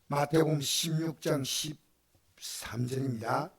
마태복음 16장 13절입니다.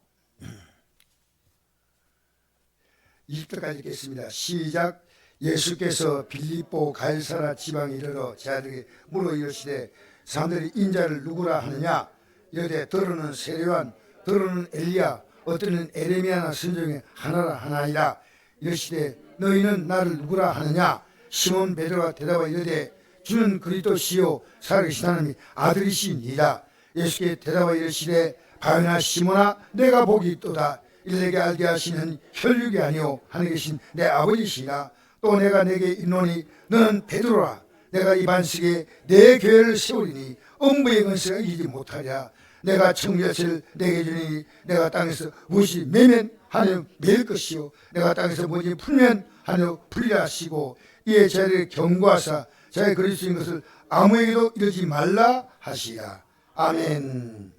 20절까지 읽겠습니다. 시작. 예수께서 빌립보 가이사라 지방에 이르러 제자들에게 물어 이르시되 사람들이 인자를 누구라 하느냐? 이르되 더러는 세례요한, 더러는 엘리야, 어떠는 에레미야나 선지자 중에 하나라 하나이라. 이르시되 너희는 나를 누구라 하느냐? 시몬 베드로가 대답하여 이르되 주는 그리스도시요 살아계신 하나님의 아들이시니이다. 예수께 대답하여 이르시되 바요나 시몬아, 내가 복이 있도다. 이를 내게 알게 하시는 혈육이 아니요 하늘에 계신 내 아버지시라. 또 내가 내게 이르노니 너는 베드로라. 내가 이 반석에 내 교회를 세우리니 음부의 권세가 이기지 못하랴. 내가 청결을 내게 주니 내가 땅에서 무엇이 매면 하늘 매일 것이요 내가 땅에서 무엇이 풀면 하늘 풀리라 하시고, 이에 저희를 경고하사 자기 그리스도인 것을 아무에게도 이르지 말라 하시라. 아멘.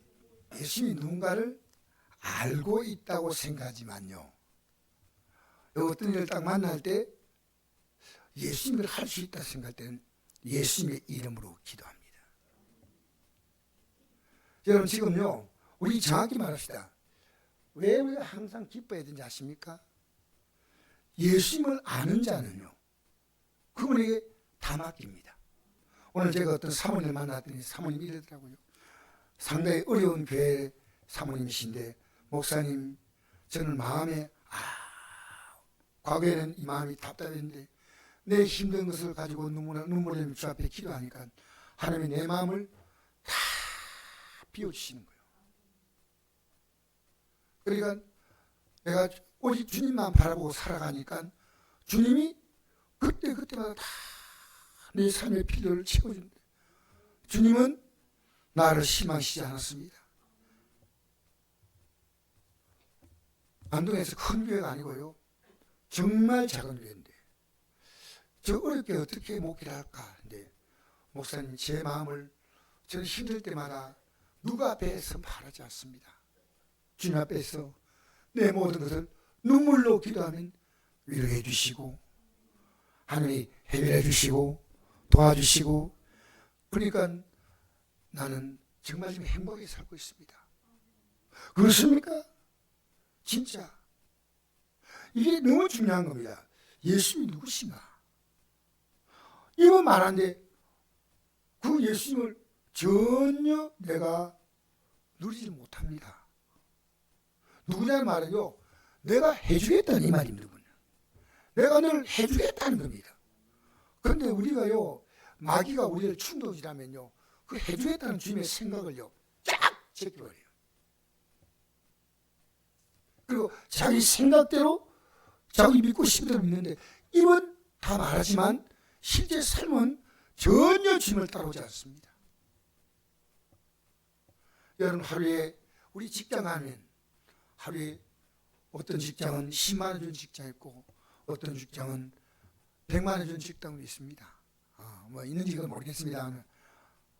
예수님이 누군가를 알고 있다고 생각하지만요, 어떤 일을 딱 만날 때 예수님을 할 수 있다 생각할 때는 예수님의 이름으로 기도합니다. 여러분, 지금요 우리 정확히 말합시다. 왜 우리가 항상 기뻐해야 되는지 아십니까? 예수님을 아는 자는요 그분에게 다 맡깁니다. 오늘 제가 어떤 사모님을 만났더니 사모님이 이러더라고요. 상당히 어려운 교회 사모님이신데, 목사님, 저는 마음에 과거에는 이 마음이 답답했는데 내 힘든 것을 가지고 눈물을 주 앞에 기도하니까 하나님이 내 마음을 다 비워주시는 거예요. 그러니까 내가 오직 주님만 바라보고 살아가니까 주님이 그때마다 다 내 삶의 필요를 채워준다. 주님은 나를 실망시키지 않았습니다. 안동에서 큰 교회가 아니고요, 정말 작은 교회인데 저 어렵게 어떻게 목회를 할까. 근데 목사님, 제 마음을 저는 힘들 때마다 누가 앞에서 말하지 않습니다. 주님 앞에서 내 모든 것을 눈물로 기도하면 위로해 주시고 하나님이 해결해 주시고 도와주시고, 그러니까 나는 정말 지금 행복하게 살고 있습니다. 그렇습니까? 진짜 이게 너무 중요한 겁니다. 예수님이 누구신가? 이거 말하는데 그 예수님을 전혀 내가 누리지 못합니다. 누구냐는 말은요, 내가 해주겠다는 이 말입니다. 내가 늘 해주겠다는 겁니다. 그런데 우리가요, 마귀가 우리를 충동이라면요, 그 해주겠다는 주님의 생각을요 쫙 제껴버려요. 그리고 자기 생각대로 자기 믿고 싶은 대로 믿는데, 입은 다 말하지만 실제 삶은 전혀 주님을 따라오지 않습니다. 여러분, 하루에 우리 직장 가면 하루에 어떤 직장은 10만 원 주는 직장 있고 어떤 직장은 100만 원 주는 직장도 있습니다. 뭐 있는지 그건 모르겠습니다.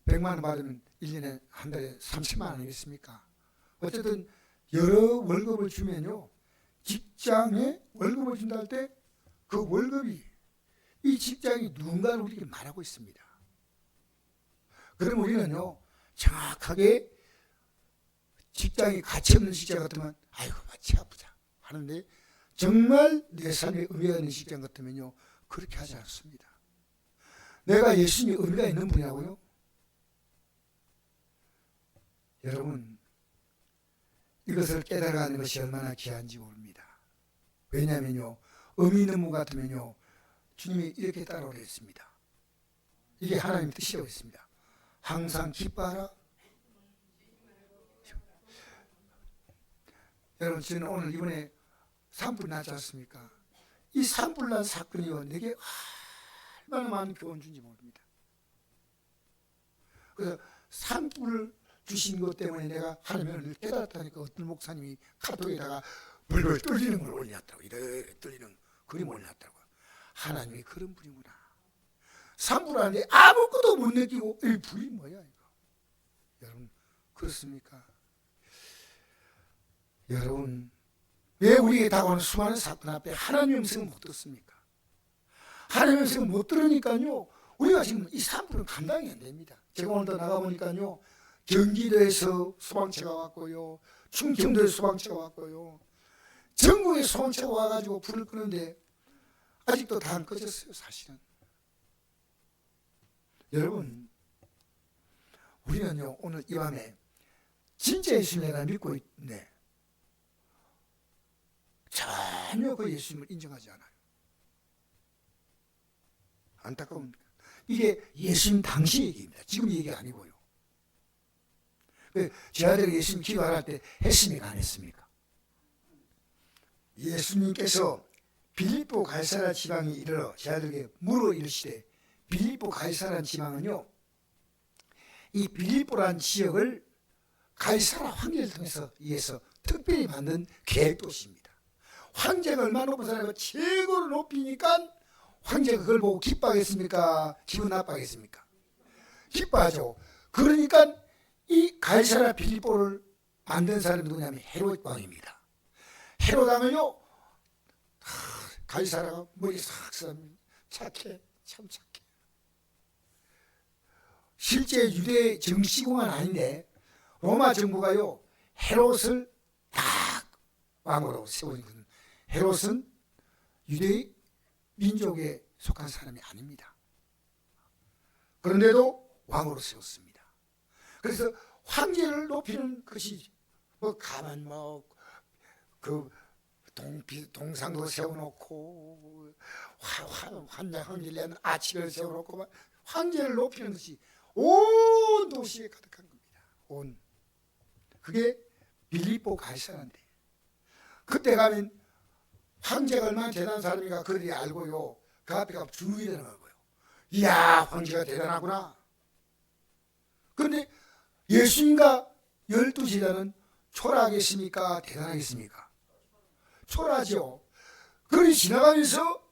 100만 원 받으면 1년에 한 달에 30만 원 아니겠습니까? 어쨌든 여러 월급을 주면요, 직장에 월급을 준다 할 때 그 월급이 이 직장이 누군가를 우리에게 말하고 있습니다. 그럼 우리는요 정확하게 직장이 가치 없는 직장 같으면 아이고 마치 아프다 하는데, 정말 내 삶에 의미가 있는 직장 같으면요 그렇게 하지 않습니다. 내가 예수님이 의미가 있는 분이라고요? 여러분, 이것을 깨달아가는 것이 얼마나 귀한지 모릅니다. 왜냐하면요, 의미 있는 분 같으면요 주님이 이렇게 따라오려 했습니다. 이게 하나님의 뜻이라고 했습니다. 항상 기뻐하라. 여러분, 저는 오늘 이번에 산불 나지 않습니까? 이 산불 난 사건이요 내게 얼마나 많은 교훈을 준지 모릅니다. 그래서 산불을 주신 것 때문에 내가 하나님을 깨달았다니까 어떤 목사님이 카톡에다가 벌벌 떨리는 걸 올렸다고, 이렇게 떨리는 그림 올렸다고. 하나님이 그런 분이구나. 산불하는데 아무것도 못 느끼고 이 불이 뭐야 이거. 여러분, 그렇습니까? 여러분, 왜 우리에게 다가오는 수많은 사건 앞에 하나님의 음성을 못 듣습니까? 하나님의 음성을 못 들으니까요 우리가 지금 이 산불은 감당이 안 됩니다. 제가 오늘도 나가보니까요 경기도에서 소방차가 왔고요, 충청도에 소방차가 왔고요, 전국에 소방차가 와가지고 불을 끄는데 아직도 다 안 꺼졌어요. 사실은 여러분, 우리는요 오늘 이 밤에 진짜 예수님을 내가 믿고 있는데 전혀 그 예수님을 인정하지 않아요. 안타까웁니다. 이게 예수님 당시 얘기입니다. 지금 얘기가 아니고요. 제 아들이 예수님 기도할 때 했습니까, 안 했습니까? 예수님께서 빌립보 가이사랴 지방에 이르러 제 아들에게 물어 이르시되, 빌립보 가이사랴 지방은요, 이 빌립보라는 지역을 가이사랴 황제를 통해서 위해서 특별히 만든 계획도시입니다. 황제가 얼마나 높은 사람이고 최고로 높이니까 황제가 그걸 보고 기뻐하겠습니까? 기분 나빠하겠습니까? 기뻐하죠. 그러니까 이 가이사랴 빌립보를 만든 사람이 누구냐면 헤롯 왕입니다. 헤롯 왕은요, 가이사랴가 머리 싹 썰면 착해, 참 착해. 실제 유대 정치공은 아닌데 로마 정부가요 헤롯을 딱 왕으로 세우는 것은, 헤롯은 유대 민족에 속한 사람이 아닙니다. 그런데도 왕으로 세웠습니다. 그래서 황제를 높이는 것이 가만 동상도 세워놓고 황제를 내는 아치를 세워놓고 황제를 높이는 것이 온 도시에 가득한 겁니다. 그게 빌립보 가이사랴인데, 그때 가면 황제가 얼마나 대단한 사람인가 그들이 알고요, 그 앞에 가면 주의 되는 거고요. 이야, 황제가 대단하구나. 그런데 예수님과 12제자는 초라하겠습니까? 대단하겠습니까? 초라하죠. 그들이 지나가면서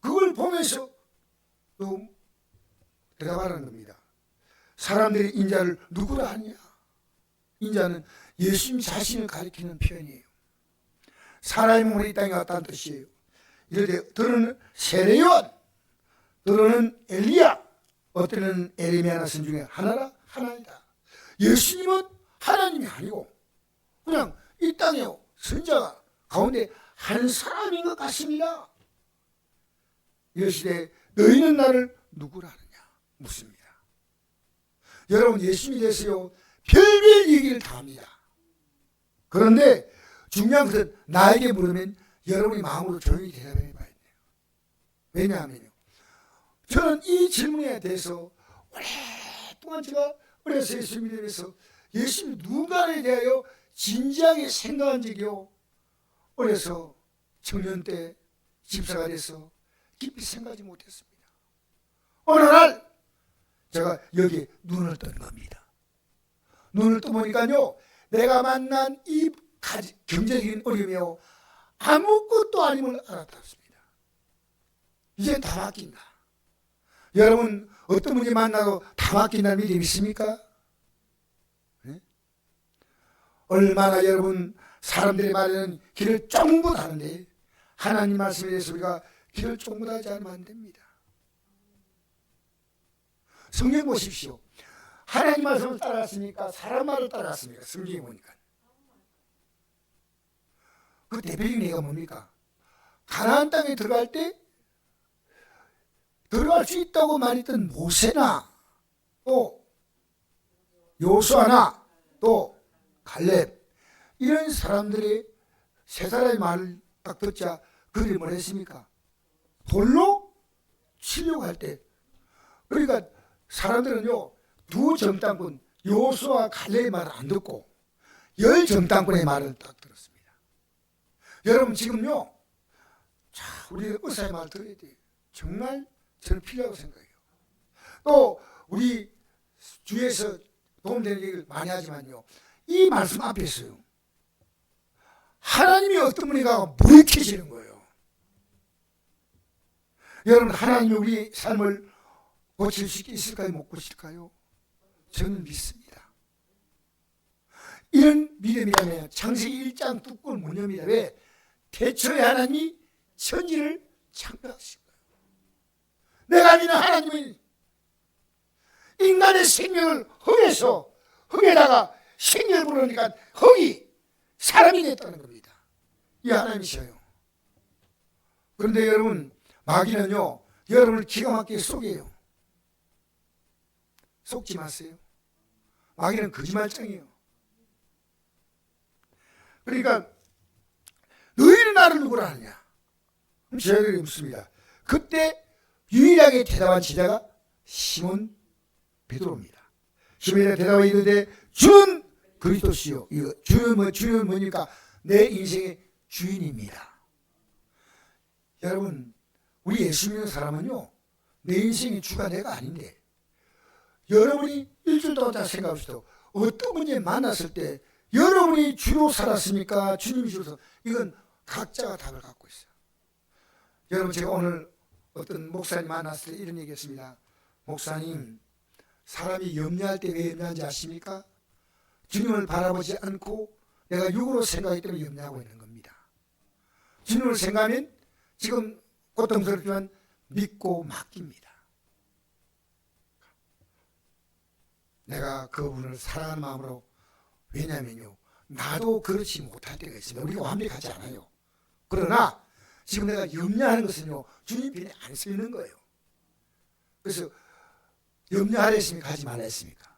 그걸 보면서 또 대답하는 겁니다. 사람들이 인자를 누구라 하냐? 인자는 예수님 자신을 가리키는 표현이에요. 사람의 몸으로 이 땅에 왔다는 뜻이에요. 이럴 때 들어는 세례요한, 들어는 엘리야, 어때는 에레미야 선 중에 하나라? 하나이다. 예수님은 하나님이 아니고 그냥 이 땅에 선자가 가운데 한 사람인 것 같습니다. 이러시되 너희는 나를 누구라 하느냐 묻습니다. 여러분, 예수님에 대해서요 별별 얘기를 다 합니다. 그런데 중요한 것은 나에게 물으면 여러분이 마음으로 조용히 대답해 봐야 돼요. 왜냐하면요, 저는 이 질문에 대해서 오랫동안 제가 어려서 예수님에 대해서 예수님 누군가에 대하여 진지하게 생각한 적이요, 어려서 청년 때 집사가 돼서 깊이 생각하지 못했습니다. 어느 날 제가 여기에 눈을 뜬 겁니다. 눈을 떠보니까요, 내가 만난 이 경제적인 어려움이요 아무것도 아님을 알아봤습니다. 이제 다 바뀐다. 여러분, 어떤 분이 만나도 다 바뀐다는 믿음이 있습니까? 네? 얼마나 여러분 사람들의 말에는 길을 쫑긋 하는데 하나님 말씀에 대해서 우리가 길을 쫑긋하지 않으면 안 됩니다. 성경 보십시오. 하나님 말씀을 따라갔습니까? 사람 말을 따라갔습니까? 성경에 보니까. 그 대표적인 예가 뭡니까? 가나안 땅에 들어갈 때 들어갈 수 있다고 말했던 모세나 또 요수아나 또 갈렙, 이런 사람들이 세 사람의 말을 딱 듣자 그들이 뭘 했습니까? 돌로 치려고 할 때, 그러니까 사람들은요 두 정탐꾼 요수아 갈렙의 말을 안 듣고 10 정탐꾼의 말을 딱 들었습니다. 여러분, 지금요 우리 의사의 말을 들어야 돼요. 정말 저는 필요하다고 생각해요. 또 우리 주위에서 도움되는 얘기를 많이 하지만요, 이 말씀 앞에서요 하나님이 어떤 분인가 무익해지는 거예요. 여러분, 하나님이 우리 삶을 고칠 수 있을까요? 못 고칠까요? 저는 믿습니다. 이런 믿음이라면 창세기 1장 뚜껑을 못 엽니다. 왜? 태초에 하나님이 천지를 창조하신 거예요. 내가 믿는 하나님은 인간의 생명을 흙에서 흙에다가 생열 불어니까 흙이 사람이 됐다는 겁니다. 이 하나님이셔요. 그런데 여러분, 마귀는요 여러분을 기가 막히게 속여요. 속지 마세요. 마귀는 거짓말장이에요. 그러니까 너희는 나를 누구라 하느냐? 그럼 저희들이 묻습니다. 그때 유일하게 대답한 제자가 시몬 베드로입니다. 시몬이 대답하여 이르되 주는 그리스도시요. 주는 뭐니까 내 인생의 주인입니다. 여러분, 우리 예수 믿는 사람은요 내 인생의 주가 내가 아닌데, 여러분이 일주일 동안 생각합시다. 어떤 문제 만났을 때 여러분이 주로 살았습니까? 주님이 주로? 이건 각자가 답을 갖고 있어요. 여러분, 제가 오늘 어떤 목사님 만났을 때 이런 얘기했습니다. 목사님, 사람이 염려할 때 왜 염려하는지 아십니까? 주님을 바라보지 않고 내가 육으로 생각하기 때문에 염려하고 있는 겁니다. 주님을 생각하면 지금 고통스럽지만 믿고 맡깁니다. 내가 그분을 사랑하는 마음으로, 왜냐면요 나도 그렇지 못할 때가 있습니다. 우리가 완벽하지 않아요. 그러나 지금 내가 염려하는 것은요 주님 편에 안 쓰이는 거예요. 그래서 염려하라 했습니까? 하지 말라 했습니까?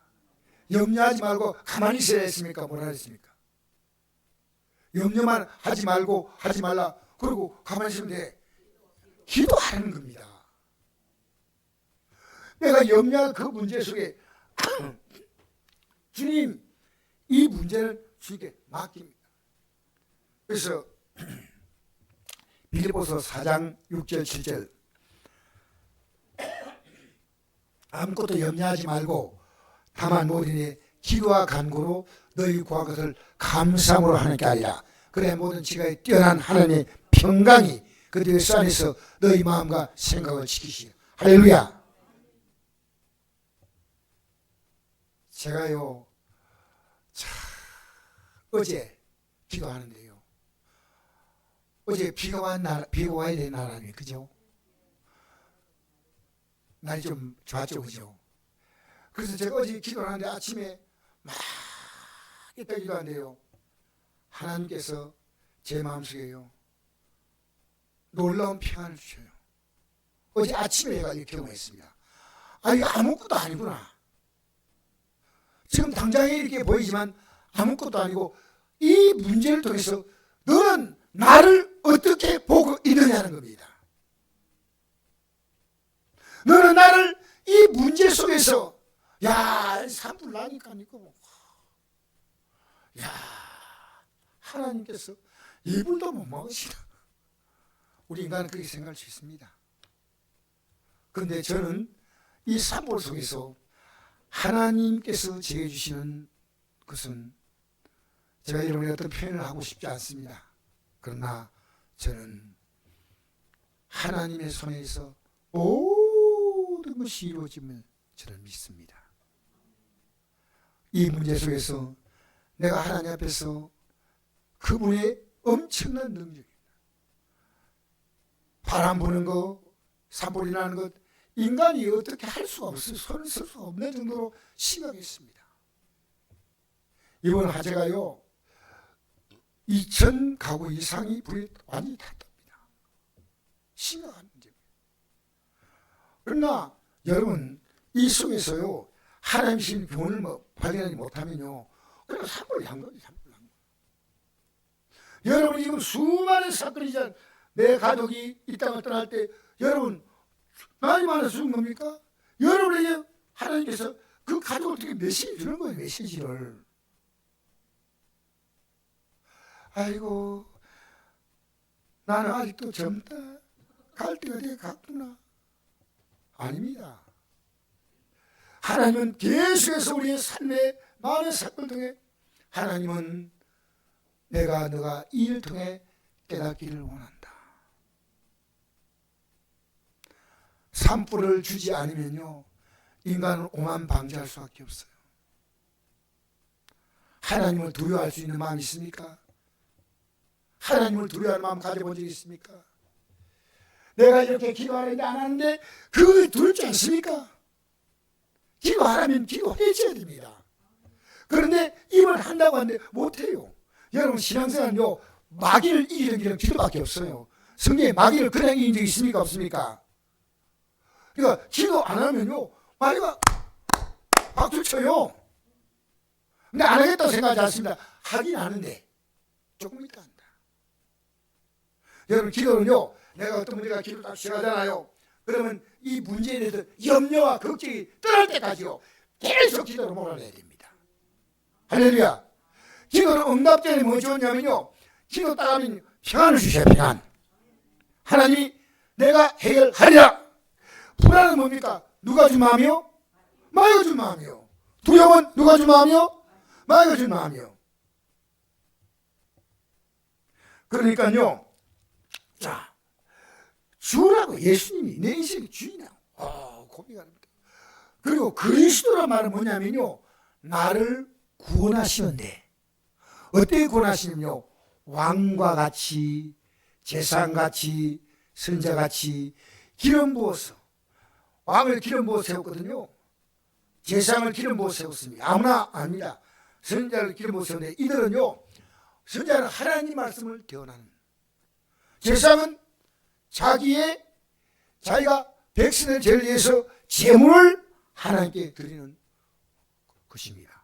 염려하지 말고 가만히 있어야 했습니까? 뭐라 했습니까? 염려만 하지 말고 하지 말라 그러고 가만히 있으면 돼. 기도하는 겁니다. 내가 염려한 그 문제 속에 주님, 이 문제를 주님께 맡깁니다. 그래서 빌립보서 4장 6절 7절 아무것도 염려하지 말고 다만 모든 일에 기도와 간구로 너희 구한 것을 감사함으로 하나님께 알리라. 그래야 모든 지각에 뛰어난 하나님의 평강이 그들의 안에서 너희 마음과 생각을 지키시오. 할렐루야. 제가요 어제 기도하는데요, 어제 비가 와야 되는 날 아니에요, 그죠? 날이 좀 좋았죠, 그죠? 그래서 제가 어제 기도를 하는데 아침에 막 이따 기도하는데요, 하나님께서 제 마음속에요 놀라운 평안을 주셔요. 어제 아침에 제가 이렇게 경험했습니다. 아, 이거 아무것도 아니구나. 지금 당장에 이렇게 보이지만 아무것도 아니고 이 문제를 통해서 너는 나를 어떻게 보고 있느냐는 겁니다. 너는 나를 이 문제 속에서, 야, 산불 나니까 이거, 야, 하나님께서 이불도 못 먹으시나. 우리 인간은 그렇게 생각할 수 있습니다. 그런데 저는 이 산불 속에서 하나님께서 제게 주시는 것은 제가 여러분의 어떤 표현을 하고 싶지 않습니다. 그러나 저는 하나님의 손에서 모든 것이 이루어짐을 저는 믿습니다. 이 문제 속에서 내가 하나님 앞에서 그분의 엄청난 능력입니다. 바람 부는 거, 산불이 나는 것, 인간이 어떻게 할 수가 없어요. 손을 쓸 수가 없는 정도로 심각했습니다. 이번 화재가요 2,000 가구 이상이 불이 완전히 탔답니다. 심각한 문제입니다. 그러나 여러분, 이 속에서요 하나님 신 교훈을 발견하지 못하면요 그냥 산불이 한 거지. 여러분, 지금 수많은 사건이잖아요. 내 가족이 이 땅을 떠날 때 여러분 많이 많아서 죽은 겁니까? 여러분에게 하나님께서 그 가족을 어떻게 메시지 주는 거예요. 메시지를. 아이고, 나는 아직도 젊다, 갈 때가 되게 갔구나. 아닙니다. 하나님은 계속해서 우리의 삶의 많은 사건을 통해 하나님은 너가 이 일을 통해 깨닫기를 원한다. 산불을 주지 않으면요 인간은 오만 방지할 수밖에 없어요. 하나님을 두려워할 수 있는 마음이 있습니까? 하나님을 두려워하는 마음 가져본 적이 있습니까? 내가 이렇게 기도하는데 안 하는데 그거 두렵지 않습니까? 기도하라면 기도해줘야 됩니다. 그런데 입을 한다고 하는데 못해요. 여러분 신앙생활은요 마귀를 이기는 길은 기도밖에 없어요. 성경에 마귀를 그냥 이긴 적이 있습니까 없습니까? 그러니까 기도 안 하면요 마귀가 박수 쳐요. 근데 안 하겠다고 생각하지 않습니다. 하긴 하는데 조금 있다 한다. 여러분 기도는요 내가 어떤 문제가 기도 딱 시작하잖아요. 그러면 이 문제에 대해서 염려와 걱정이 떠날 때까지요 계속 기도로 몰아내야 됩니다. 할렐루야. 기도는 응답전에 뭐 좋냐면요 기도 딱 하면 평안을 주셔야 평안. 하나님이 내가 해결하리라. 불안은 뭡니까? 누가 준 마음이요? 마귀가 준 마음이요. 두려움은 누가 준 마음이요? 마귀가 준 마음이요. 그러니까요 자 주라고 예수님이 내 인생의 주인이라고 고백을 합니다. 그리고 그리스도란 말은 뭐냐면요 나를 구원하시는데 어떻게 구원하시냐면요 왕과 같이 제사장같이 선자같이 기름 부어서 왕을 기름 부어 세웠거든요. 제사장을 기름 부어 세웠습니다. 아무나 아닙니다. 선자를 기름 부어 세웠는데 이들은요 선자는 하나님 말씀을 대언하는 제사장은 자기가 백성의 죄를 위해서 제물을 하나님께 드리는 것입니다.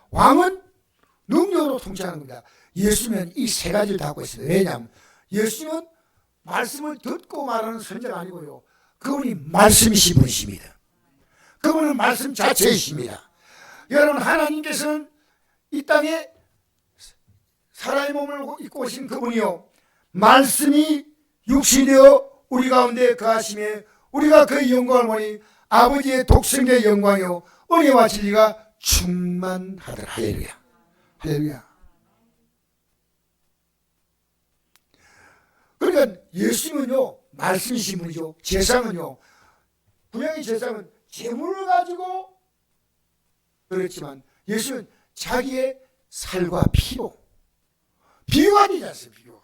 왕은 능력으로 통치하는 겁니다. 예수님은 이 세 가지를 다 하고 있습니다. 왜냐하면 예수님은 말씀을 듣고 말하는 선자가 아니고요 그분이 말씀이신 분이십니다. 그분은 말씀 자체이십니다. 여러분 하나님께서는 이 땅에 사람의 몸을 입고 오신 그분이요 말씀이 육신이 되어 우리 가운데 거하심에 우리가 그의 영광을 보니 아버지의 독생자의 영광이요 은혜와 진리가 충만하더라. 할렐루야. 할렐루야. 그러니까 예수님은요 말씀이신 분이죠. 제사장은요 구약의 제사장은 제물을 가지고 그랬지만 예수는 자기의 살과 피로 비유가 되지 않습니까? 비유가.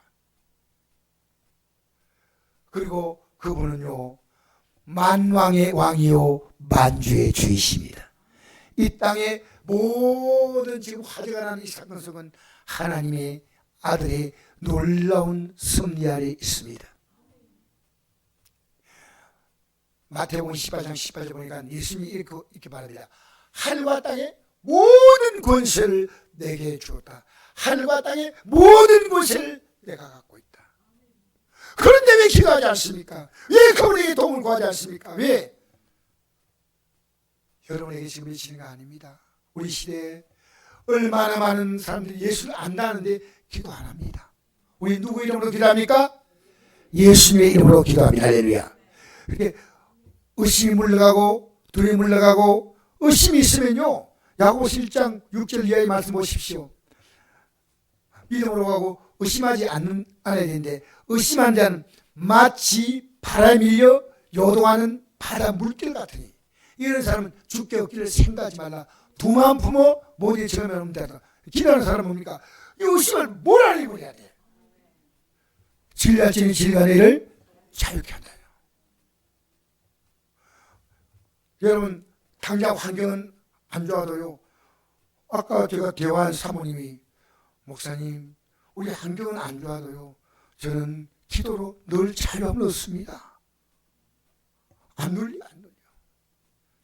그리고 그분은요 만왕의 왕이요 만주의 주이십니다. 이 땅에 모든 지금 화제가 나는 이 사건 속은 하나님의 아들의 놀라운 섭리 아래 있습니다. 마태복음 18장 18절 보니까 예수님이 이렇게 말합니다. 하늘과 땅의 모든 권세를 내게 주었다. 하늘과 땅의 모든 권세를 내가 갖고 있다. 그런데 왜 기도하지 않습니까? 왜 그분에게 도움을 구하지 않습니까? 왜? 여러분에게 지금 이 시대가 아닙니다. 우리 시대에 얼마나 많은 사람들이 예수를 안다는데 기도 안 합니다. 우리 누구 이름으로 기도합니까? 예수님의 이름으로 기도합니다. 할렐루야. 이렇게 의심이 물러가고 두려움이 물러가고 의심이 있으면요 야고보서 1장 6절 이하의 말씀 보십시오. 믿음으로 가고 의심하지 않아야 되는데 의심한 자는 마치 바람에 밀려 요동하는 바다 물결 같으니 이런 사람은 죽게 없기를 생각하지 말라. 두 마음 품어 모든 처음에 없다. 기도하는 사람은 뭡니까? 이 의심을 몰아내고 그래야 돼. 진리할지니 진리가 너희를 자유케 한다. 여러분 당장 환경은 안 좋아도요 아까 제가 대화한 사모님이 목사님 우리 환경은 안 좋아도요 저는 기도로 늘 자유함을 얻습니다. 안 눌려.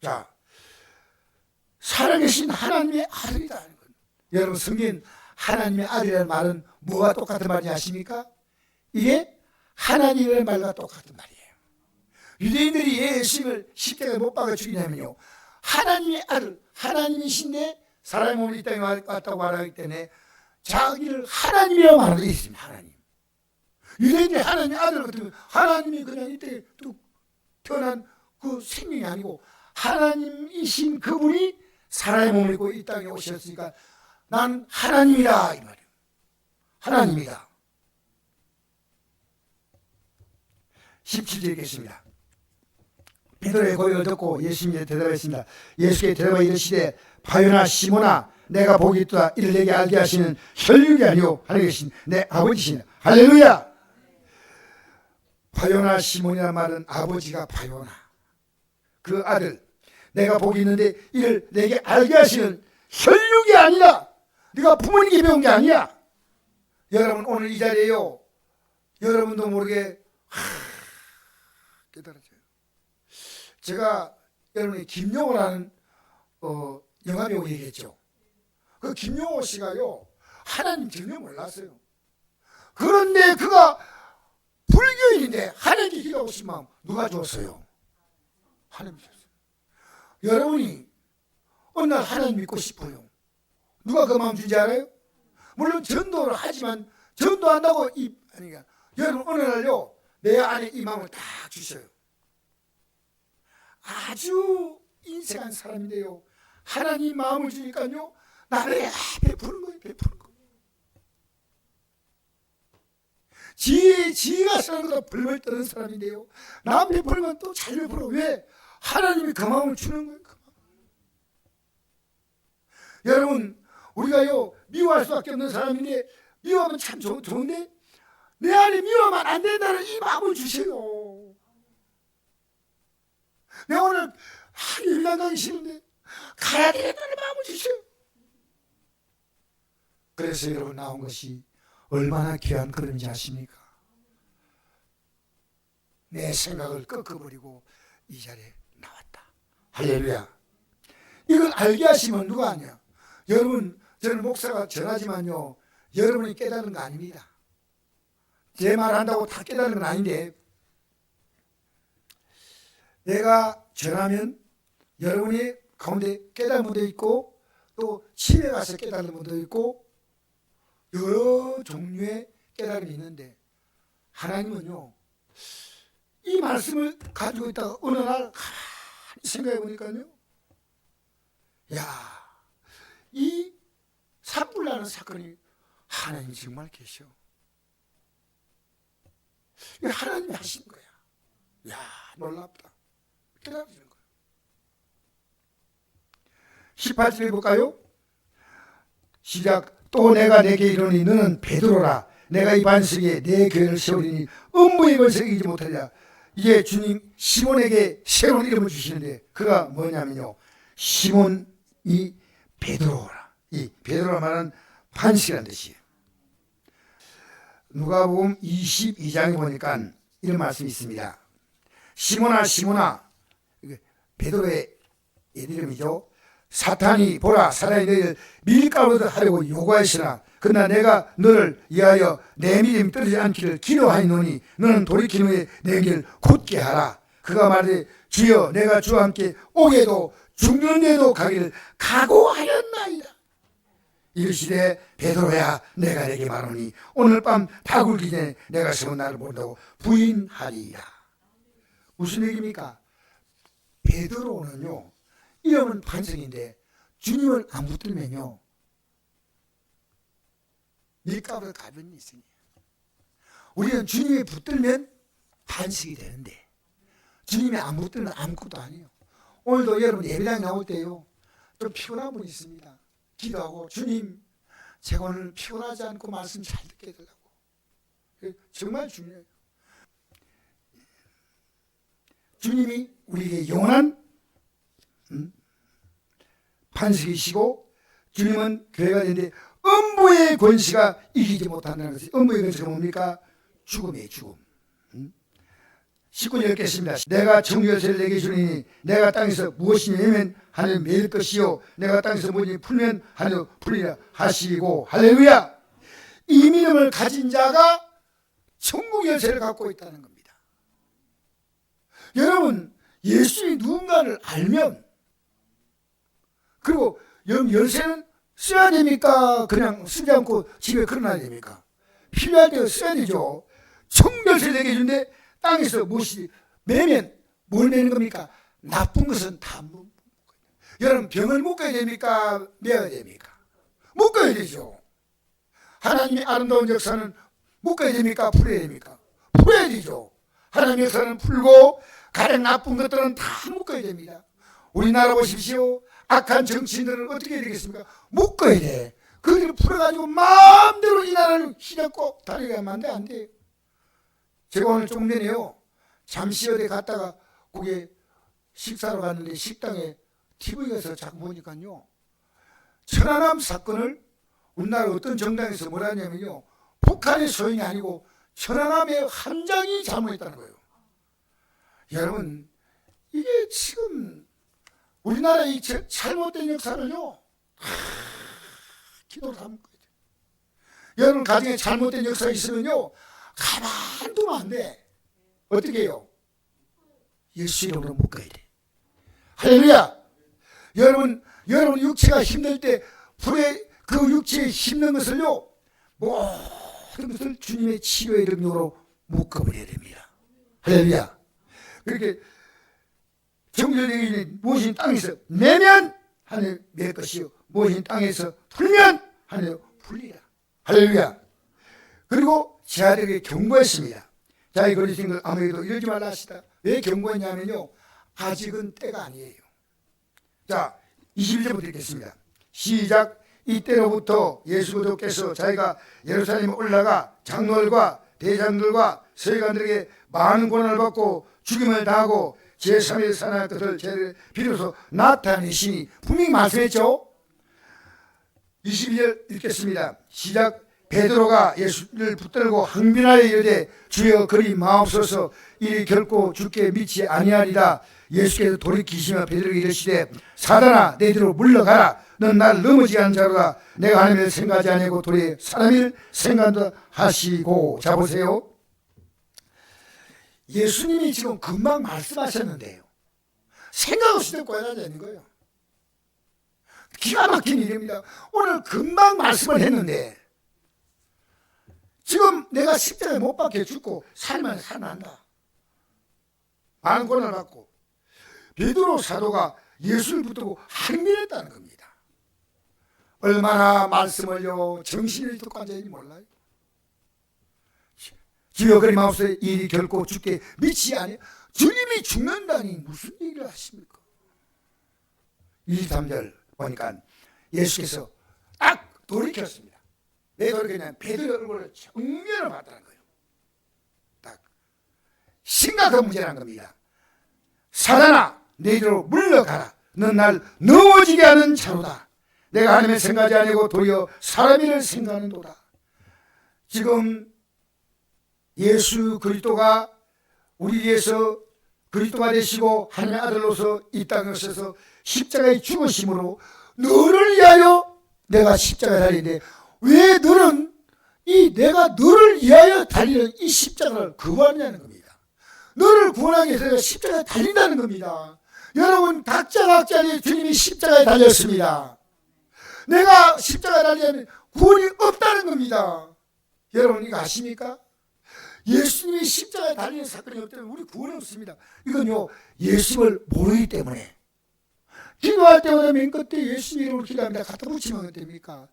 자 살아계신 하나님의 아들이라는 것. 여러분 성경 하나님의 아들이라는 말은 뭐가 똑같은 말인지 아십니까? 이게 하나님의 말과 똑같은 말이에요. 유대인들이 예수님을 십자가에 못 박아 죽이냐면요 하나님의 아들 하나님이신데 사람의 몸을 이 땅에 왔다고 말하기 때문에 자기를 하나님이라고 말하는 게 있습니다. 하나님. 유대인들이 하나님의 아들 같은 거 하나님이 그냥 이때 뚝 태어난 그 생명이 아니고 하나님이신 그분이 사람의 몸을 입고 이 땅에 오셨으니까 난 하나님이다 이 말이에요. 하나님이다. 17절 읽겠습니다. 베드로의 고백을 듣고 예수님이 대답했습니다. 예수께 대답하여 이르시되 바요나 시몬아 내가 복이 있도다 이를 내게 알게 하시는 혈육이 아니오 하늘 계신 내 아버지시니 할렐루야. 바요나 시몬이라는 말은 아버지가 바요나 그 아들 내가 복이 있는데 이를 내게 알게 하시는 혈육이 아니라 네가 부모님께 배운 게 아니야. 여러분 오늘 이 자리에요, 여러분도 모르게 깨달아져요. 제가 여러분이 김용호라는 영화배우 얘기했죠. 그 김용호 씨가요 하나님 전혀 몰랐어요. 그런데 그가 불교인인데 하나님께 기도하고 싶은 마음 누가 줬어요? 하나님 줬어요. 여러분이 어느 날 하나님 믿고 싶어요. 누가 그 마음 주지 알아요? 물론 전도를 하지만 전도한다고 아니야. 여러분 어느 날요 내 안에 이 마음을 딱 주셔요. 아주 인색한 사람인데요 하나님 마음을 주니까요 나를 베푸는 거예요. 베푸는 거. 지가 쓰는 것보다 벌벌 떠는 사람인데요 남 베푸는 건 또 잘 베풀어. 왜? 하나님이 그 마음을 주는 거예요. 그 마음. 여러분 우리가요 미워할 수밖에 없는 사람인데 미워하면 참 좋은데 내 안에 미워하면 안 된다는 이 마음을 주세요. 내가 오늘 일당 가기 싫은데 가야 되겠다는 마음을 주세요. 그래서 여러분 나온 것이 얼마나 귀한 걸음인지 아십니까? 내 생각을 꺾어버리고 이 자리에 나왔다. 할렐루야. 이걸 알게 하시면 누가 아니야? 여러분 저는 목사가 전하지만요 여러분이 깨닫는 거 아닙니다. 제 말 한다고 다 깨닫는 건 아닌데 내가 전하면 여러분이 가운데 깨달은 분도 있고 또 집에 가서 깨달은 분도 있고 여러 종류의 깨달음이 있는데 하나님은요 이 말씀을 가지고 있다가 어느 날 가만히 생각해 보니까요 야, 이 산불나는 사건이 하나님이 정말 계셔. 하나님이 하신 거야. 야, 놀랍다. 깨달아지는 거야. 18절 해볼까요? 시작. 또 내가 내게 이르노니 너는 베드로라. 내가 이 반석에 내 교회를 세우리니 음부의 권세가 이기지 못하리라. 이제 주님 시몬에게 새로운 이름을 주시는데 그가 뭐냐면요 시몬이 베드로라. 이 베드로라 말은 반석이라는 뜻이에요. 누가복음 22장에 보니까 이런 말씀이 있습니다. 시몬아 시몬아, 베드로의 이름이죠. 사탄이 보라 사단이 너희를 밀가루도 하려고 요구하시나 그러나 내가 너를 위하여 내 믿음이 떨어지지 않기를 기도하노니 너는 돌이킨 후에 내 길 굳게 하라. 그가 말하되 주여 내가 주와 함께 오게도 죽는 데도 가기를 각오하였나이다. 이르시되 베드로야 내가 내게 말하노니 오늘 밤 다 굴기 전에 내가 세운 나를 모른다고 부인하리라. 무슨 얘기입니까? 베드로는요 이름은 반석인데 주님을 안 붙들면요 밀가루가 가벼운 인생이에요. 우리는 주님이 붙들면 반석이 되는데 주님이 안 붙들면 아무것도 아니에요. 오늘도 여러분 예배당 나올 때요 좀 피곤한 분이 있습니다. 기도하고 주님 제가 오늘 피곤하지 않고 말씀 잘 듣게 해달라고. 정말 중요해요. 주님이 우리에게 영원한 반석이시고 주님은 교회가 되는데 음부의 권세가 이기지 못한다는 것이 음부의 권세가 뭡니까? 죽음이에요. 죽음. 19절 읽겠습니다. 내가 정결세를 내게 주니 내가 땅에서 무엇이냐 하면 하늘 매일 것이요 내가 땅에서 무엇이 풀면 하늘 풀리라 하시고 할렐루야. 이 믿음을 가진 자가 천국 열쇠를 갖고 있다는 겁니다. 여러분 예수님이 누군가를 알면 그리고 열쇠는 써야 됩니까? 그냥 쓰지 않고 집에 걸어놔야 됩니까? 필요할 때 써야 되죠. 천국 열쇠를 내게 주는데 땅에서 무엇이 매면 뭘 매는 겁니까? 나쁜 것은 다 묶어야 돼요. 여러분 병을 묶어야 됩니까? 매야 됩니까? 묶어야 되죠. 하나님의 아름다운 역사는 묶어야 됩니까? 풀어야 됩니까? 풀어야 되죠. 하나님의 역사는 풀고 가장 나쁜 것들은 다 묶어야 됩니다. 우리나라 보십시오. 악한 정치인들은 어떻게 해야 되겠습니까? 묶어야 돼. 그들을 풀어가지고 마음대로 이 나라를 휘젓고 다니게 하면 안 돼요. 제가 오늘 좀 전에요 잠시 어디 갔다가 거기에 식사로 갔는데 식당에 TV에서 자꾸 보니까요 천안함 사건을 우리나라 어떤 정당에서 뭐라 하냐면요, 북한의 소행이 아니고 천안함의 함장이 잘못했다는 거예요. 여러분, 이게 지금 우리나라의 잘못된 역사를요, 기도를 하면 거예요. 여러분 가정에 잘못된 역사가 있으면요, 가만 두면 안 돼. 어떻게 해요? 예수 이름으로 묶어야 돼. 할렐루야. 여러분 육체가 힘들 때 불에 그 육체에 힘든 것을요, 모든 것을 주님의 치료의 능력으로 묶어버려야 됩니다. 할렐루야. 그렇게 정결되기 무엇인 땅에서 내면 하늘 낼 것이요, 무엇인 땅에서 풀면 하늘 풀리라. 할렐루야. 그리고 제자들에게 경고했습니다. 자, 이 거리신 걸 아무에게도 이러지 말라 하시다. 왜 경고했냐면요, 아직은 때가 아니에요. 자, 21절부터 읽겠습니다. 시작. 이때로부터 예수 그리스도께서 자기가 예루살렘에 올라가 장로들과 대장들과 서기관들에게 많은 고난을 받고 죽임을 당하고 제3일 살아날 것을 제를 비로소 나타내시니, 분명히 말씀했죠. 22절 읽겠습니다. 시작. 베드로가 예수를 붙들고 항변하여 이르되 주여 그리 마옵소서, 이리 결코 주께 믿지 아니하리라. 예수께서 돌이키시며 베드로에게 이르시되 사단아 내 뒤로 물러가라. 넌 나를 넘어지게 하는 자로다. 내가 하나님을 생각하지 아니하고 도리어 사람을 생각한다 하시고. 자, 보세요. 예수님이 지금 금방 말씀하셨는데요, 생각 없이 듣고 해야 되는 거예요. 기가 막힌 일입니다. 오늘 금방 말씀을 했는데 지금 내가 십자가에 못 박혀 죽고 살면 살만한다, 많은 고난을 받고, 베드로 사도가 예수를 붙들고 항변했다는 겁니다. 얼마나 말씀을요 정신을 듣고 앉아있는지 몰라요. 주여 그리 마옵소서, 이 결코 죽게 믿지 아니. 주님이 죽는다니 무슨 얘기를 하십니까? 23절 보니까 예수께서 딱 돌이켰습니다. 왜 돌이켰냐면 베드로 얼굴을 정면을 봤다는 거예요. 딱 심각한 문제라는 겁니다. 사단아 내 뒤로 물러가라. 넌 날 넘어지게 하는 자로다. 내가 하나님을 생각하지 아니고 도리어 사람을 생각하는도다. 지금 예수 그리스도가 우리 위해서 그리스도가 되시고 하나님의 아들로서 이 땅에 오셔서 십자가에 죽으심으로 너를 위하여 내가 십자가에 달리는데, 왜 너는 내가 너를 위하여 달리는 이 십자가를 거부하느냐는 겁니다. 너를 구원하기 위해서 내가 십자가에 달린다는 겁니다. 여러분 각자의 주님이 십자가에 달렸습니다. 내가 십자가에 달리면 구원이 없다는 겁니다. 여러분 이거 아십니까? 예수님이 십자가에 달리는 사건이 없다면 우리 구원이 없습니다. 이건요 예수를 모르기 때문에. 기도할 때마다 맨 끝에 예수 이름으로 기도합니다. 갖다 붙이면 어떻습니까?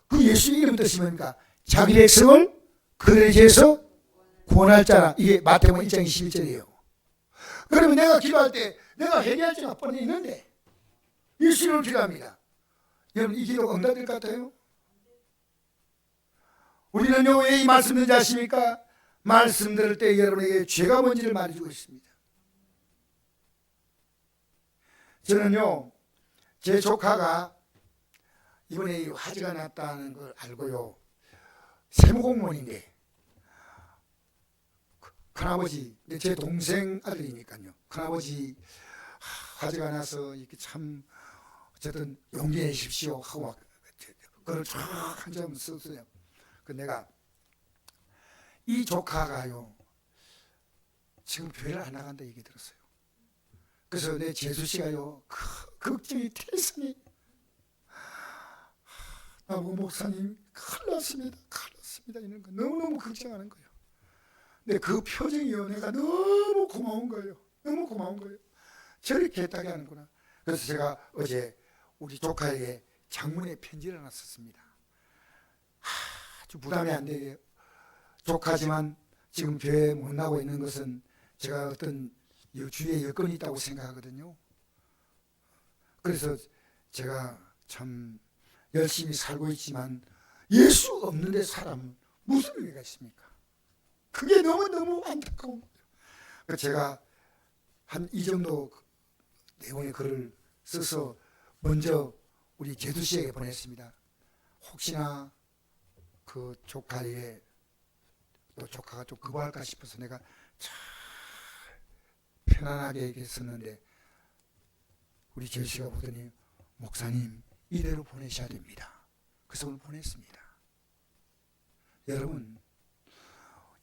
그 예수 이름 뜻이 뭡니까? 자기 백성을 그들의 죄에서 구원할 자라. 이게 마태복음 1장 21절이에요. 그러면 내가 기도할 때 내가 회개할 때가 뻔히 있는데 예수 이름으로 기도합니다. 여러분 이 기도가 응답될 것 같아요? 우리는요 왜 이 말씀 듣는지 아십니까? 말씀 들을 때 여러분에게 죄가 뭔지를 말해주고 있습니다. 저는요 제 조카가 이번에 화재가 났다는 걸 알고요, 세무공무원인데 큰아버지, 제 동생 아들이니까요, 큰아버지 화재가 나서 이렇게 참 어쨌든 용기 내십시오 하고 막 그걸 쫙 한 점 썼어요. 그 내가 이 조카가요 지금 교회를 안 나간다 얘기 들었어요. 그래서 내 재수씨가요 걱정이 태산이, 나보고 목사님 큰일 났습니다 이런 거 너무너무 걱정하는 거예요. 근데 그 표정이요 내가 너무 고마운 거예요. 너무 고마운 거예요. 저렇게 했다게 하는구나. 그래서 제가 어제 우리 조카에게 장문의 편지를 하나 썼습니다. 아주 부담이 안 되게, 조카지만 지금 교회에 못 나오고 있는 것은 제가 어떤 주위에 여건이 있다고 생각하거든요. 그래서 제가 참 열심히 살고 있지만 예수 없는데 사람은 무슨 의미가 있습니까? 그게 너무너무 안타까운 거예요. 그래서 제가 한 이 정도 내용의 글을 써서 먼저 우리 제두 씨에게 보냈습니다. 혹시나 그 조카에게 또 조카가 좀 그거 할까 싶어서 내가 참 편안하게 얘기했었는데 우리 제두 씨가 보더니 목사님 이대로 보내셔야 됩니다. 그래서 오늘 보냈습니다. 여러분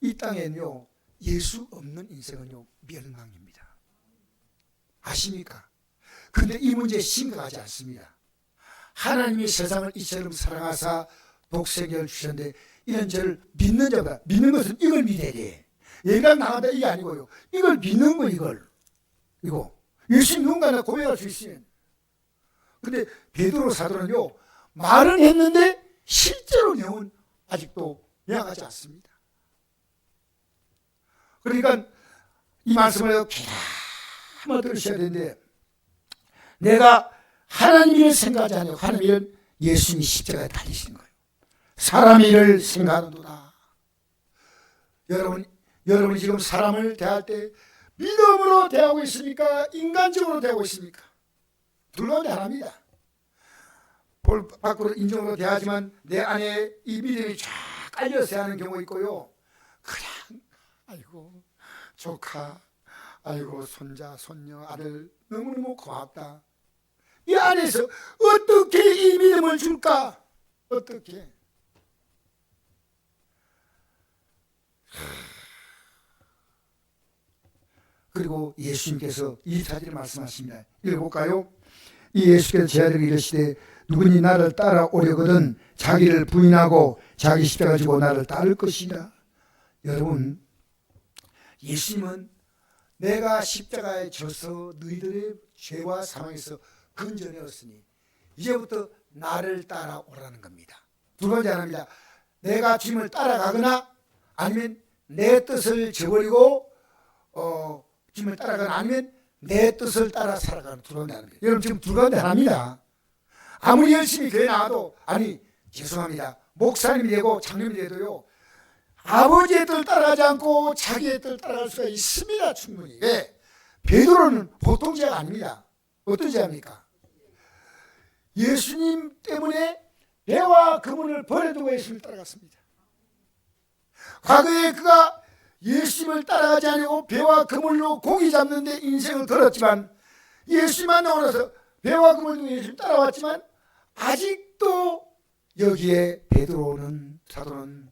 이 땅에는요 예수 없는 인생은요 멸망입니다. 아십니까? 그런데 이 문제 심각하지 않습니다. 하나님이 세상을 이처럼 사랑하사 독생자를 주셨는데 이런 저를 믿는 자보다 믿는 것은 이걸 믿어야 돼. 얘가 나간다 이게 아니고요. 이걸 믿는 거 이거 예수 누군가나 고백할 수 있으면. 근데 베드로 사도는요 말은 했는데 실제로 내용은 아직도 명하지 않습니다. 그러니까 이 말씀을 기다려 들으셔야 되는데 내가 하나님 일을 생각하지 않아요. 하나님 일은 예수님이 십자가에 달리신 거예요. 사람 일을 생각하는도다. 여러분이 지금 사람을 대할 때 믿음으로 대하고 있습니까? 인간적으로 대하고 있습니까? 둘 가운데 하나입니다. 볼 밖으로 인정으로 대하지만 내 안에 이 믿음이 쫙 깔려서 하는 경우 있고요. 그냥 아이고 조카, 아이고 손자, 손녀, 아들 너무너무 고맙다. 이 안에서 어떻게 이 믿음을 줄까? 어떻게? 그리고 예수님께서 이 사실을 말씀하십니다. 읽어볼까요? 이 예수께서 제 아들에게 이르시되 누구니 나를 따라오려거든 자기를 부인하고 자기 십자가 지고 나를 따를 것이라. 여러분 예수님은 내가 십자가에 져서 너희들의 죄와 사망에서 건져내었으니 이제부터 나를 따라오라는 겁니다. 두 번째 하나입니다. 내가 주님을 따라가거나 아니면 내 뜻을 저버리고 주님을 따라가거나 아니면 내 뜻을 따라 살아가는 두 가운데 하나입니다. 여러분 지금 두 가운데 하나입니다. 아무리 열심히 교회 나와도 아니 죄송합니다. 목사님이 되고 장로님이 돼도요 아버지의 뜻을 따라가지 않고 자기의 뜻을 따라갈 수가 있습니다. 충분히. 왜? 베드로는 보통 죄가 아닙니다. 어떤 죄입니까? 예수님 때문에 배와 그물을 버려두고 예수님을 따라갔습니다. 과거에 그가 예수님을 따라가지 않고 배와 그물로 고기 잡는 데 인생을 걸었지만 예수님만 나오면서 배와 그물로 예수님 따라왔지만 아직도 여기에 베드로는 사도는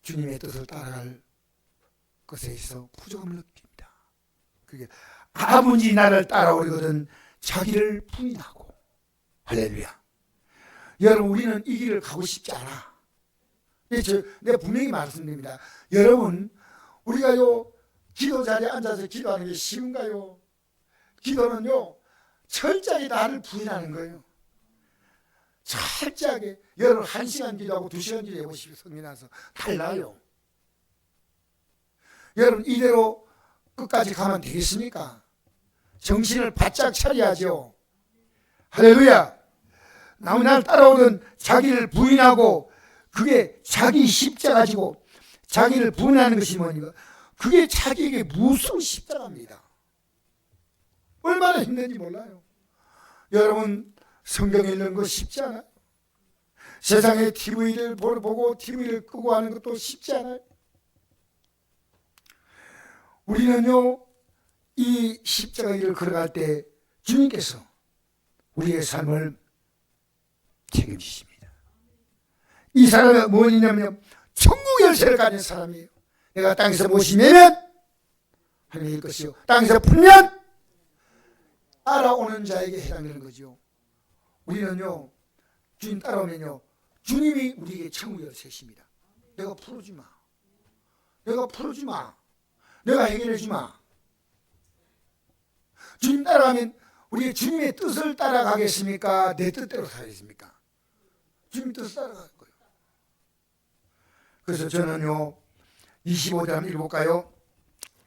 주님의 뜻을 따라갈 것에 있어 부족함을 느낍니다. 그게 아버지 나를 따라오려거든 자기를 부인하고. 할렐루야. 여러분 우리는 이 길을 가고 싶지 않아. 내가 분명히 말씀드립니다. 여러분 우리가요 기도 자리에 앉아서 기도하는 게 쉬운가요? 기도는요 철저히 나를 부인하는 거예요. 철저하게 여러분 1시간 기도하고 2시간 기도 해보시고 성경 나서 달라요. 여러분 이대로 끝까지 가면 되겠습니까? 정신을 바짝 차려야죠. 할렐루야. 나를 따라오는 자기를 부인하고 그게 자기 십자가 지고 자기를 부인하는 것이 뭐니까 그게 자기에게 무슨 십자가입니다. 얼마나 힘든지 몰라요. 여러분 성경에 읽는 거 쉽지 않아요. 세상에 TV를 보고 TV를 끄고 하는 것도 쉽지 않아요. 우리는요 이 십자가 길을 걸어갈 때 주님께서 우리의 삶을 책임지십니다. 이 사람은 뭐냐면 천국 열쇠를 가진 사람이에요. 내가 땅에서 모시면 하나님일 것이요 땅에서 풀면 따라오는 자에게 해당되는 거죠. 우리는요 주님 따라오면요 주님이 우리에게 천국 열쇠십니다. 내가 풀어주지 마. 내가 풀어주지 마. 내가 해결해주지 마. 주님 따라가면 우리 주님의 뜻을 따라가겠습니까? 내 뜻대로 살겠습니까? 주님 뜻을 따라갈 거예요. 그래서 저는요 25절 한번 읽어볼까요?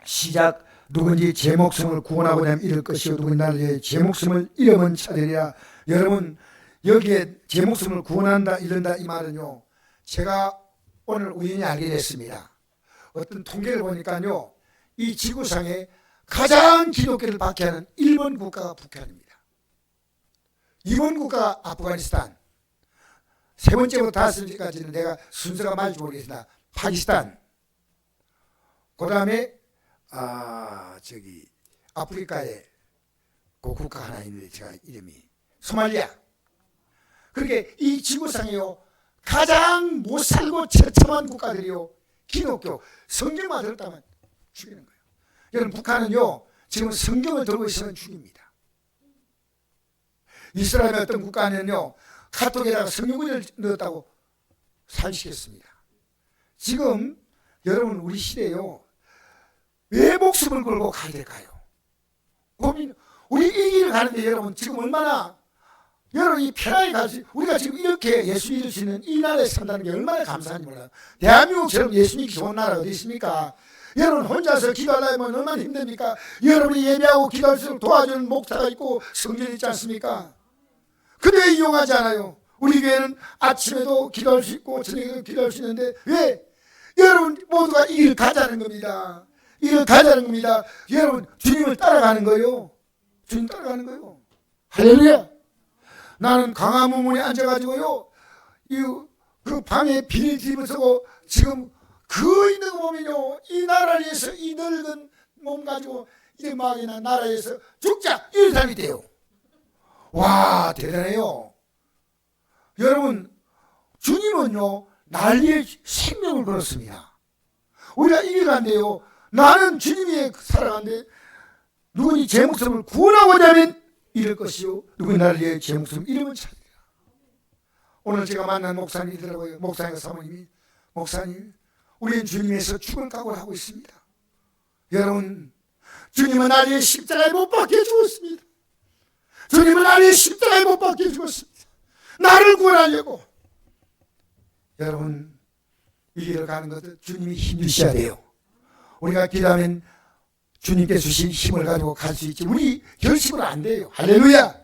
시작. 누군지 제 목숨을 구원하고자 하면 잃을 것이요 누군지 나를 위해 제 목숨을 잃으면 찾으리라. 여러분 여기에 제 목숨을 구원한다 잃는다 이 말은요 제가 오늘 우연히 알게 됐습니다. 어떤 통계를 보니까요 이 지구상에 가장 기독교를 박해하는 일본 국가가 북한입니다. 이번 국가가 아프가니스탄, 세 번째부터 다섯 번째까지는 내가 순서가 맞을지 모르겠으나 파키스탄, 그 다음에 아프리카에 그 국가 하나 있는데 제가 이름이 소말리아. 그렇게 이 지구상에요 가장 못살고 처참한 국가들이요 기독교 성경만 들었다면 죽이는 거예요. 여러분 북한은요 지금 성경을 들고 있으면 죽입니다. 이스라엘의 어떤 국가는요 카톡에다가 성경구절 넣었다고 살시켰습니다. 지금 여러분 우리 시대에요 왜 목숨을 걸고 가야 될까요? 고민. 우리 이 길을 가는데 여러분 지금 얼마나 여러분이 편하게 갈 수, 우리가 지금 이렇게 예수 믿을 수 있는 이 나라에 산다는 게 얼마나 감사한지 몰라요. 대한민국처럼 예수 믿기 좋은 나라 어디 있습니까? 여러분 혼자서 기도하려면 얼마나 힘듭니까? 여러분이 예배하고 기도할수록 도와주는 목사가 있고 성전이 있지 않습니까? 근데 왜 이용하지 않아요? 우리 교회는 아침에도 기도할 수 있고 저녁에도 기도할 수 있는데 왜? 여러분 모두가 이 길 가자는 겁니다. 이 길 가자는 겁니다. 여러분 주님을 따라가는 거예요. 주님 따라가는 거예요. 할렐루야. 나는 광화문에 앉아가지고요 그 방에 비닐 뒷을 쓰고 지금 그 있는 거 보면요 이 나라를 위해서 이 늙은 몸 가지고 이 막이나 나라에서 죽자 이런 사람이 돼요. 와 대단해요. 여러분 주님은요 날 위해 생명을 걸었습니다. 우리가 이겨간대요. 나는 주님이 살아가는데 누구니 제 목숨을 구원하고자 하면 잃을 것이요 누구니 나를 위해 제 목숨을 잃으면 찾으리라. 오늘 제가 만난 목사님이더라고요. 목사님 사모님이 목사님 우리는 주님에서 죽을 각오를 하고 있습니다. 여러분 주님은 나를 위해 십자가에 못 박혀 죽었습니다. 주님은 나를 위해 십자가에 못 박혀 죽었습니다. 나를 구원하려고. 여러분 이 길을 가는 것은 주님이 힘 주셔야 돼요. 우리가 기도하면 주님께 주신 힘을 가지고 갈 수 있지 우리 결심은 안 돼요. 할렐루야.